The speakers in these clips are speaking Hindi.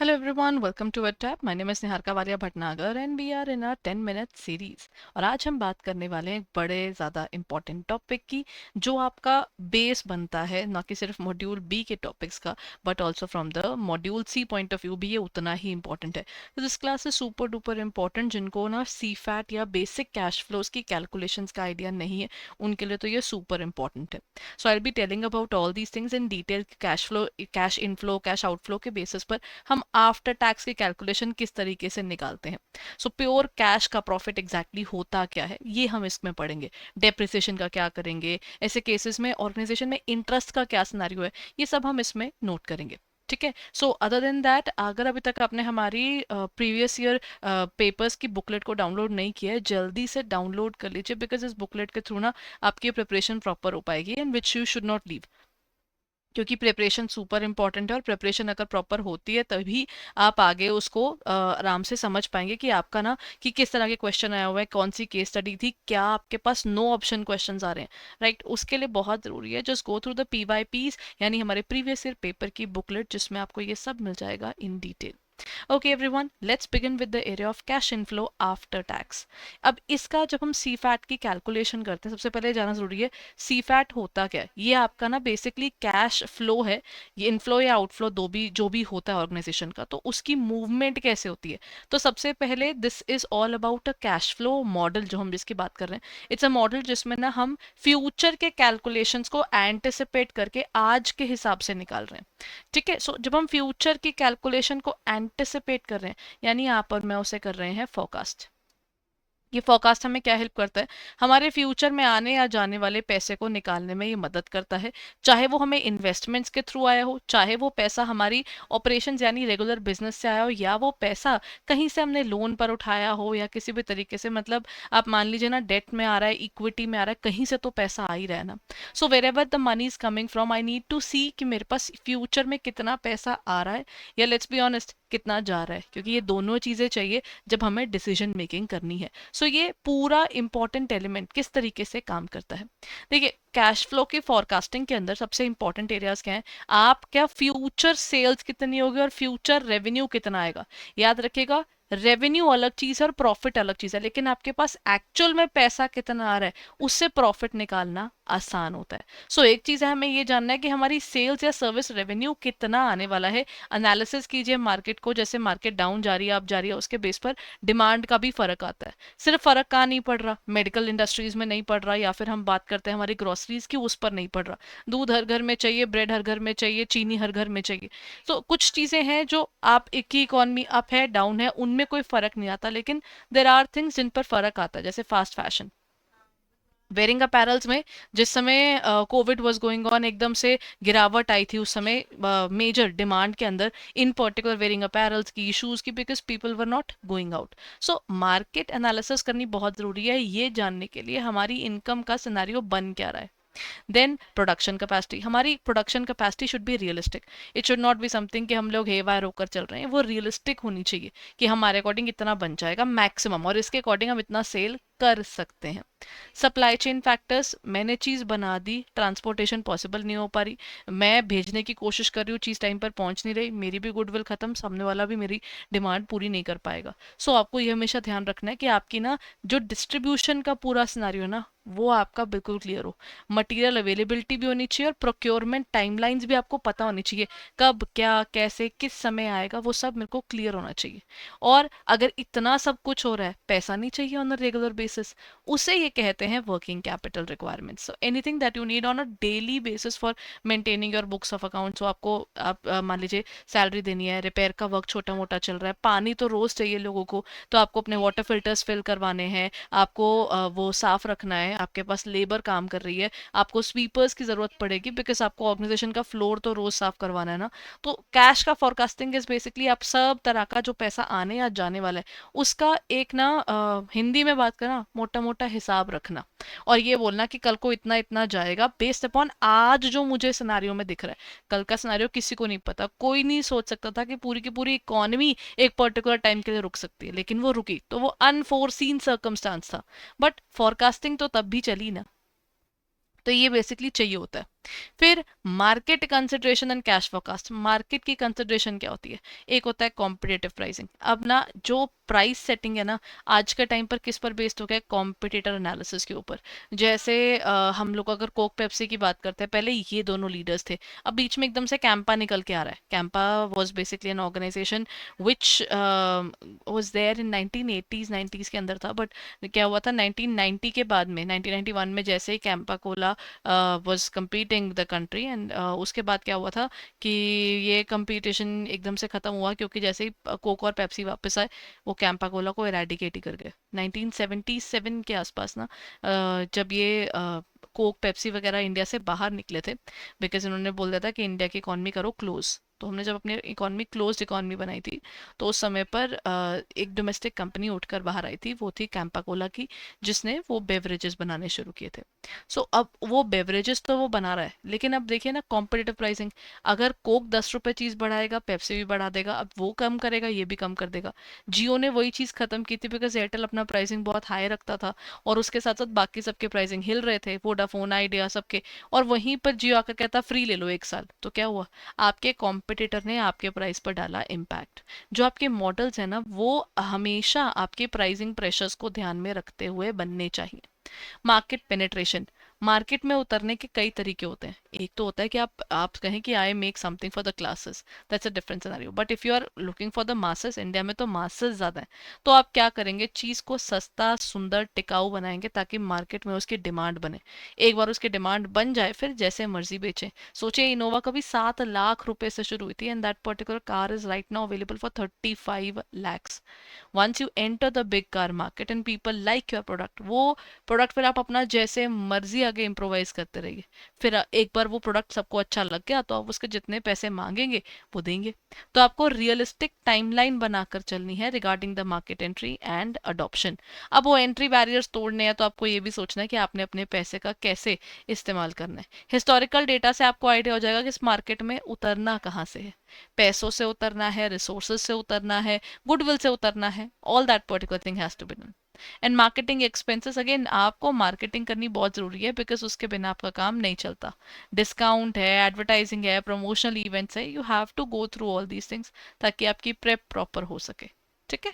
Hello everyone, welcome to WebTap. My name is Niharika Walia Bhatnagar and we are in our 10-minute series. और आज हम बात करने वाले हैं एक बड़े ज़्यादा इम्पॉर्टेंट टॉपिक की जो आपका बेस बनता है, ना कि सिर्फ मॉड्यूल बी के टॉपिक्स का but also from the module C point of view भी ये उतना ही इंपॉर्टेंट है. तो this class is super duper important. जिनको ना सी फैट या बेसिक कैश फ्लोज की कैलकुलेशंस का आइडिया नहीं है उनके लिए तो ये सुपर इंपॉर्टेंट है. So I will be telling about all these things in detail. Cash flow, cash inflow, cash outflow के बेसिस पर हम आफ्टर टैक्स की कैलकुलेशन किस तरीके से निकालते हैं. सो प्योर कैश का प्रॉफिट एग्जैक्टली होता क्या है ये हम इसमें पढ़ेंगे. डेप्रिसिएशन का क्या करेंगे, ऐसे केसेस में ऑर्गेनाइजेशन में इंटरेस्ट का क्या सिनेरियो है, ये सब हम इसमें नोट करेंगे. ठीक है. सो अदर देन दैट, अगर अभी तक आपने हमारी प्रीवियस ईयर पेपर्स की बुकलेट को डाउनलोड नहीं किया है, जल्दी से डाउनलोड कर लीजिए बिकॉज इस बुकलेट के थ्रू ना आपकी प्रिपरेशन प्रॉपर हो पाएगी and which you should not leave. क्योंकि प्रिपरेशन सुपर इंपॉर्टेंट है और प्रिपरेशन अगर प्रॉपर होती है तभी आप आगे उसको आराम से समझ पाएंगे कि आपका ना कि किस तरह के क्वेश्चन आया हुआ है, कौन सी केस स्टडी थी, क्या आपके पास नो ऑप्शन क्वेश्चंस आ रहे हैं. राइट. उसके लिए बहुत ज़रूरी है just go through the PYPs यानी हमारे प्रीवियस ईयर पेपर की बुकलेट जिसमें आपको ये सब मिल जाएगा in detail. Okay everyone, let's begin with the area of cash inflow after tax. अब इसका जब हम सी फैट की कैलकुलेशन करते हैं सबसे पहले जाना जरूरी है सी फैट होता क्या है. ये आपका ना बेसिकली कैश फ्लो है. ये इनफ्लो या आउटफ्लो दो भी जो भी होता है ऑर्गेनाइजेशन का, तो उसकी मूवमेंट कैसे होती है. तो सबसे पहले this is all about a cash flow model जो हम जिसकी बात कर रहे हैं. इट्स अ मॉडल जिसमें ना हम फ्यूचर के कैलकुलेशंस को एंटिसिपेट करके आज के हिसाब से निकाल रहे हैं. ठीक है. सो जब हम फ्यूचर की कैलकुलेशन को एंटिसिपेट कर रहे हैं यानी यहाँ पर मैं उसे कर रहे हैं फोरकास्ट. ये फोरकास्ट हमें क्या हेल्प करता है, हमारे फ्यूचर में आने या जाने वाले पैसे को निकालने में ये मदद करता है. चाहे वो हमें इन्वेस्टमेंट्स के थ्रू आया हो, चाहे वो पैसा हमारी ऑपरेशंस यानी रेगुलर बिजनेस से आया हो, या वो पैसा कहीं से हमने लोन पर उठाया हो या किसी भी तरीके से, मतलब आप मान लीजिए ना डेट में आ रहा है, इक्विटी में आ रहा है, कहीं से तो पैसा आ ही रहा है ना. So wherever the money is coming from I need to see कि मेरे पास फ्यूचर में कितना पैसा आ रहा है या लेट्स बी ऑनेस्ट कितना जा रहा है, क्योंकि ये दोनों चीजें चाहिए जब हमें डिसीजन मेकिंग करनी है. सो ये पूरा इंपॉर्टेंट एलिमेंट किस तरीके से काम करता है. देखिए, कैश फ्लो की फोरकास्टिंग के अंदर सबसे इंपॉर्टेंट एरियाज क्या है. आप क्या फ्यूचर सेल्स कितनी होगी और फ्यूचर रेवेन्यू कितना आएगा. याद रखिएगा, रेवेन्यू अलग चीज है और प्रॉफिट अलग चीज है, लेकिन आपके पास एक्चुअल में पैसा कितना आ रहा है उससे प्रॉफिट निकालना आसान होता है. सो एक चीज है, हमें ये जानना है कि हमारी सेल्स या सर्विस रेवेन्यू कितना आने वाला है. एनालिसिस कीजिए मार्केट को, जैसे मार्केट डाउन जा रही है, अप जा रही है, उसके बेस पर डिमांड का भी फर्क आता है. सिर्फ फर्क कहाँ नहीं पड़ रहा, मेडिकल इंडस्ट्रीज में नहीं पड़ रहा, या फिर हम बात करते हैं हमारी ग्रोसरीज की, उस पर नहीं पड़ रहा. दूध हर घर में चाहिए, ब्रेड हर घर में चाहिए, चीनी हर घर में चाहिए. तो कुछ चीजें हैं जो आप एक ही इकोनॉमी अप है डाउन है उनमें कोई फर्क नहीं आता, लेकिन देर आर थिंग्स जिन पर फर्क आता है, जैसे फास्ट फैशन, वेयरिंग अपैरल्स में जिस समय कोविड वाज गोइंग ऑन एकदम से गिरावट आई थी, उस समय मेजर डिमांड के अंदर इन पर्टिकुलर वेयरिंग अपैरल्स की, शूज की, because people were not going out. So market analysis करनी बहुत जरूरी है ये जानने के लिए हमारी इनकम का सिनेरियो बन क्या रहा है. देन प्रोडक्शन कैपेसिटी, हमारी production capacity should be realistic. It should not be something कि हम लोग हे वायर होकर चल रहे हैं, वो रियलिस्टिक होनी चाहिए कि हमारे अकॉर्डिंग इतना बन जाएगा मैक्सिमम और इसके अकॉर्डिंग हम इतना सेल कर सकते हैं. सप्लाई चेन फैक्टर्स, मैंने चीज़ बना दी, ट्रांसपोर्टेशन पॉसिबल नहीं हो पा रही, मैं भेजने की कोशिश कर रही हूँ, चीज़ टाइम पर पहुंच नहीं रही, मेरी भी गुडविल खत्म, सामने वाला भी मेरी डिमांड पूरी नहीं कर पाएगा. सो आपको ये हमेशा ध्यान रखना है कि आपकी ना जो डिस्ट्रीब्यूशन का पूरा सिनारियो है ना वो आपका बिल्कुल क्लियर हो. मटेरियल अवेलेबिलिटी भी होनी चाहिए और प्रोक्योरमेंट टाइमलाइंस भी आपको पता होनी चाहिए, कब क्या कैसे किस समय आएगा वो सब मेरे को क्लियर होना चाहिए. और अगर इतना सब कुछ हो रहा है, पैसा नहीं चाहिए ऑन अ रेगुलर बेसिस, उसे ये कहते हैं working capital requirements. So anything that you need on a daily basis for maintaining your books of account. सो आपको आप मान लीजिए सैलरी देनी है, रिपेयर का वर्क छोटा मोटा चल रहा है, पानी तो रोज चाहिए लोगों को, तो आपको अपने वाटर फिल्टर्स फिल करवाने हैं, आपको वो साफ रखना है, आपके पास लेबर काम कर रही है, आपको स्वीपर्स की जरूरत पड़ेगी बिकॉज आपको ऑर्गेनाइजेशन का फ्लोर तो रोज साफ करवाना है ना. तो कैश का फोरकास्टिंग इज बेसिकली आप सब तरह का जो पैसा आने या जाने वाला है उसका एक ना हिंदी में बात करना मोटा मोटा हिसाब रखना और ये बोलना कि कल को इतना इतना जाएगा बेस्ड अपॉन आज जो मुझे सिनारियो में दिख रहा है. कल का सिनारियो किसी को नहीं पता, कोई नहीं सोच सकता था कि पूरी की पूरी इकोनॉमी एक पर्टिकुलर टाइम के लिए रुक सकती है, लेकिन वो रुकी तो वो अनफोर्सीन सर्कमस्टांस था. बट फोरकास्टिंग तो तब भी चली ना. तो ये बेसिकली चाहिए होता है। फिर market consideration and cash forecast. Market की कंसिडरेशन क्या होती है? एक होता है कॉम्पिटिटिव प्राइसिंग। अब ना जो प्राइस सेटिंग है ना, आज के टाइम पर किस पर बेस्ड हो गया है? कॉम्पिटिटर एनालिसिस के ऊपर। जैसे हम लोग अगर कोक पेप्सी की बात करते हैं, पहले ये दोनों लीडर्स थे, अब बीच में एकदम से कैंपा निकल के आ रहा है। Campa was basically an organisation which was there in 1980s 90s के अंदर था, बट क्या हुआ था 1990 के बाद में, 1991 में जैसे ही Campa cola was competing the country, and उसके बाद क्या हुआ था कि ये कंपटीशन एकदम से ख़त्म हुआ, क्योंकि जैसे ही कोक और पेप्सी वापस आए, वो कैंपा कोला को इरेडिकेट ही कर गए 1977 के आसपास ना। जब ये कोक पेप्सी वगैरह इंडिया से बाहर निकले थे, बिकॉज इन्होंने बोल दिया था कि इंडिया की इकॉनमी करो क्लोज। तो हमने जब अपनी इकॉनमी क्लोज्ड इकॉनमी बनाई थी, तो उस समय पर एक डोमेस्टिक कंपनी उठकर बाहर आई थी, वो थी कैंपा कोला की, जिसने वो बेवरेजेस बनाने शुरू किए थे। सो अब वो बेवरेजेस तो वो बना रहा है, लेकिन अब देखिए ना कॉम्पिटिटिव प्राइसिंग। अगर कोक 10 रुपए चीज बढ़ाएगा, पेप्सी भी बढ़ा देगा, अब वो कम करेगा, ये भी कम कर देगा। जियो ने वही चीज खत्म की थी, बिकॉज एयरटेल अपना प्राइसिंग बहुत हाई रखता था, और उसके साथ साथ बाकी सबके प्राइसिंग हिल रहे थे, वोडाफोन आइडिया सबके। और वहीं पर जियो आकर कहता फ्री ले लो 1 साल, तो क्या हुआ? आपके कॉम्पिटिटर ने आपके प्राइस पर डाला इम्पैक्ट। जो आपके मॉडल्स है ना, वो हमेशा आपके प्राइसिंग प्रेशर्स को ध्यान में रखते हुए बनने चाहिए। Market penetration. मार्केट में उतरने के कई तरीके होते हैं। एक तो होता है कि आप कहें कि I make something for the classes, that's a different scenario. But if you are looking for the masses, India में तो मासेस ज़्यादा है, तो आप क्या करेंगे? चीज़ को सस्ता, सुंदर, टिकाऊ बनाएंगे, ताकि मार्केट में उसकी डिमांड बने। एक बार उसकी डिमांड बन जाए, फिर जैसे मर्जी बेचें। सोचिए इनोवा कभी 7 लाख रुपए से शुरू हुई थी, and that particular car is right now available for 35 lakhs। Once you enter the big car market and people like your product, वो प्रोडक्ट फिर आप अपना जैसे मर्जी आगे इम्प्रोवाइज करते रहिए। फिर एक बार वो प्रोडक्ट सबको अच्छा लग गया, तो आप उसके जितने पैसे मांगेंगे वो देंगे। तो आपको रियलिस्टिक टाइमलाइन बनाकर चलनी है regarding the market entry and adoption. अब वो एंट्री बैरियर्स तोड़ने हैं, तो आपको ये भी सोचना है कि आपने अपने पैसे का कैसे इस्तेमाल करना है। हिस्टोरिकल डेटा से आपको आइडिया हो जाएगा कि इस मार्केट में उतरना कहाँ से है। पैसों से उतरना है, रिसोर्सेज से उतरना है, गुडविल से उतरना है, all that particular thing has to be done. And marketing expenses, again आपको मार्केटिंग करनी बहुत ज़रूरी है, बिकॉज उसके बिना आपका काम नहीं चलता। डिस्काउंट है, एडवर्टाइजिंग है, प्रमोशनल इवेंट्स है, you have to go through all these things, ताकि आपकी प्रेप प्रॉपर हो सके। ठीक है।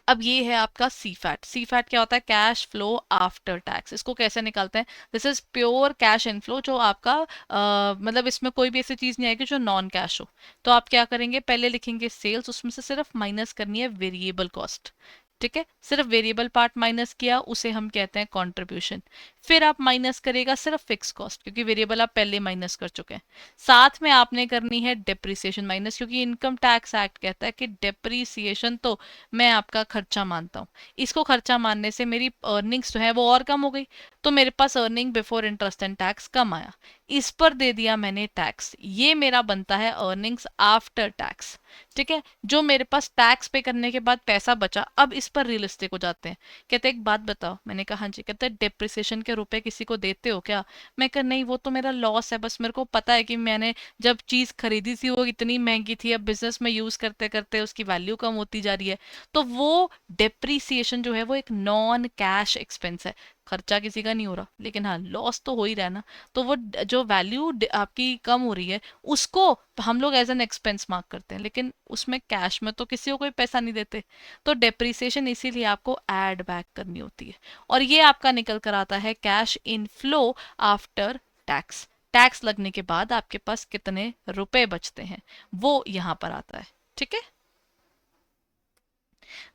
अब ये है आपका सी फैट। सी फैट क्या होता है? Cash flow after tax. इसको कैसे निकालते हैं? This is pure cash inflow, जो आपका मतलब इसमें कोई भी ऐसी चीज नहीं आएगी जो नॉन कैश हो। तो आप क्या करेंगे? पहले लिखेंगे सेल्स, उसमें से सिर्फ माइनस करनी है वेरिएबल कॉस्ट। ठीक है, सिर्फ वेरिएबल पार्ट माइनस किया, उसे हम कहते हैं कंट्रीब्यूशन। फिर आप माइनस करेगा सिर्फ फिक्स कॉस्ट, क्योंकि वेरिएबल आप पहले माइनस कर चुके हैं। साथ में आपने करनी है डेप्रिसिएशन माइनस, क्योंकि इनकम टैक्स एक्ट कहता है कि डेप्रिसिएशन तो मैं आपका खर्चा मानता हूँ। इसको खर्चा मानने से मेरी अर्निंग्स जो है वो और कम हो गई, तो मेरे पास earning before interest and tax कम आया। इस पर दे दिया मैंने टैक्स, ये मेरा बनता है अर्निंग्स आफ्टर टैक्स। ठीक है, जो मेरे पास टैक्स पे करने के बाद पैसा बचा, अब इस पर रियलिस्टिक हो जाते हैं। कहते एक बात बताओ, मैंने कहा हाँ जी। कहते हैं डेप्रिसिएशन के रुपए किसी को देते हो क्या? मैं कहा नहीं, वो तो मेरा लॉस है, बस मेरे को पता है कि मैंने जब चीज खरीदी थी वो इतनी महंगी थी, अब बिजनेस में यूज करते करते उसकी वैल्यू कम होती जा रही है। तो वो डेप्रीसिएशन जो है वो एक नॉन कैश एक्सपेंस है। खर्चा किसी का नहीं हो रहा, लेकिन हाँ लॉस तो हो ही रहा है ना। तो वो जो वैल्यू आपकी कम हो रही है, उसको हम लोग एज एन एक्सपेंस मार्क करते हैं, लेकिन उसमें कैश में तो किसी को कोई पैसा नहीं देते। तो डेप्रीसिएशन इसीलिए आपको ऐड बैक करनी होती है, और ये आपका निकल कर आता है cash inflow after tax. Tax लगने के बाद आपके पास कितने रुपए बचते हैं, वो यहाँ पर आता है। ठीक है।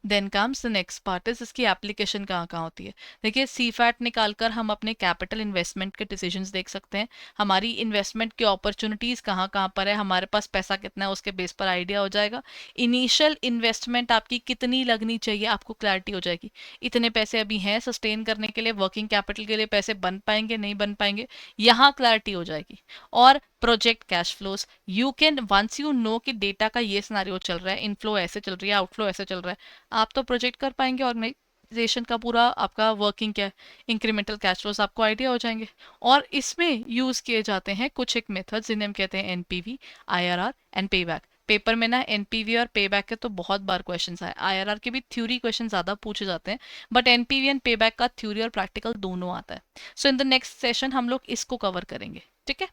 Then comes the next part is इसकी एप्लीकेशन कहाँ कहाँ होती है। देखिए सी फैट निकालकर हम अपने कैपिटल इन्वेस्टमेंट के डिसीजंस देख सकते हैं। हमारी इन्वेस्टमेंट की अपॉर्चुनिटीज कहाँ कहाँ पर है, हमारे पास पैसा कितना है, उसके बेस पर आइडिया हो जाएगा। इनिशियल इन्वेस्टमेंट आपकी कितनी लगनी चाहिए, आपको क्लैरिटी हो जाएगी। इतने पैसे अभी हैं सस्टेन करने के लिए, वर्किंग कैपिटल के लिए पैसे बन पाएंगे नहीं बन पाएंगे, यहाँ क्लैरिटी हो जाएगी। और project cash flows, you can once you know कि डेटा का ये सिनेरियो चल रहा है, इनफ्लो ऐसे चल रही है, आउटफ्लो ऐसे चल रहा है, आप तो प्रोजेक्ट कर पाएंगे ऑर्गेनाइजेशन का पूरा आपका वर्किंग क्या है, इंक्रीमेंटल कैश फ्लोज आपको आइडिया हो जाएंगे। और इसमें यूज किए जाते हैं कुछ एक मेथड्स, जिन्हें हम कहते हैं NPV, IRR and payback. Paper में ना एनपीवी और पे बैक के तो बहुत बार क्वेश्चन आए, आईआरआर के भी थ्योरी क्वेश्चन ज़्यादा पूछे जाते हैं, बट एनपीवी एंड पे बैक का थ्योरी और प्रैक्टिकल दोनों आता है। सो इन द नेक्स्ट सेशन हम लोग इसको कवर करेंगे, ठीक है।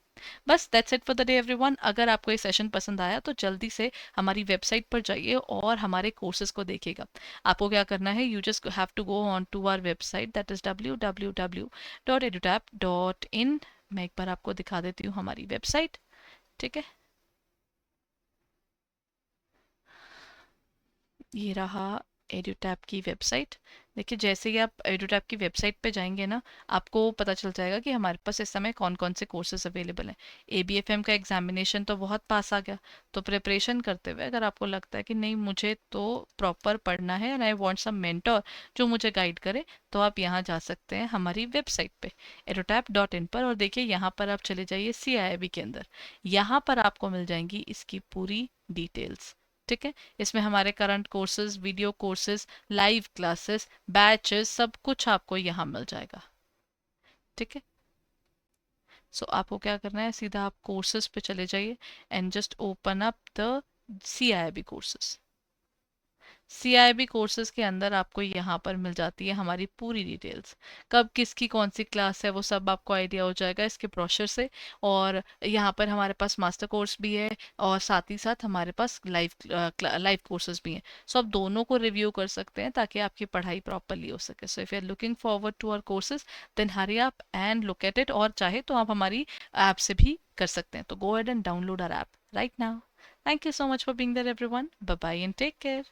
बस that's it for the day everyone. अगर आपको ये सेशन पसंद आया तो जल्दी से हमारी वेबसाइट पर जाइए और हमारे कोर्सेज को देखिएगा। आपको क्या करना है, you just have to go on to our website, that is www.edutap.in। मैं एक बार आपको दिखा देती हूँ हमारी वेबसाइट, ठीक है। ये रहा एडुटैप की वेबसाइट। देखिए जैसे ही आप एडुटैप की वेबसाइट पे जाएंगे ना, आपको पता चल जाएगा कि हमारे पास इस समय कौन कौन से कोर्सेज अवेलेबल हैं। एबीएफएम का एग्जामिनेशन तो बहुत पास आ गया, तो प्रिपरेशन करते हुए अगर आपको लगता है कि नहीं मुझे तो प्रॉपर पढ़ना है and I want some mentor जो मुझे गाइड करे, तो आप यहाँ जा सकते हैं हमारी वेबसाइट पे edutap.in पर, और देखिए यहाँ पर आप चले जाइए CIIB के अंदर। यहाँ पर आपको मिल जाएंगी इसकी पूरी डिटेल्स, ठीक है। इसमें हमारे current courses, video courses, live classes, batches, सब कुछ आपको यहाँ मिल जाएगा, ठीक है। सो आपको क्या करना है, सीधा आप कोर्सेज पे चले जाइए and just open up the CIB courses. CIB courses के अंदर आपको यहाँ पर मिल जाती है हमारी पूरी डिटेल्स, कब किसकी कौन सी क्लास है वो सब आपको आइडिया हो जाएगा इसके ब्रोशर से। और यहाँ पर हमारे पास मास्टर कोर्स भी है और साथ ही साथ हमारे पास लाइव कोर्सेज भी हैं। सो आप दोनों को रिव्यू कर सकते हैं ताकि आपकी पढ़ाई प्रॉपरली हो सके। So if you are looking forward to our courses then hurry up and look at it, और चाहे तो आप हमारी ऐप से भी कर सकते हैं। तो go ahead and download our app right now. Thank you so much for being there everyone. Bye bye and take care.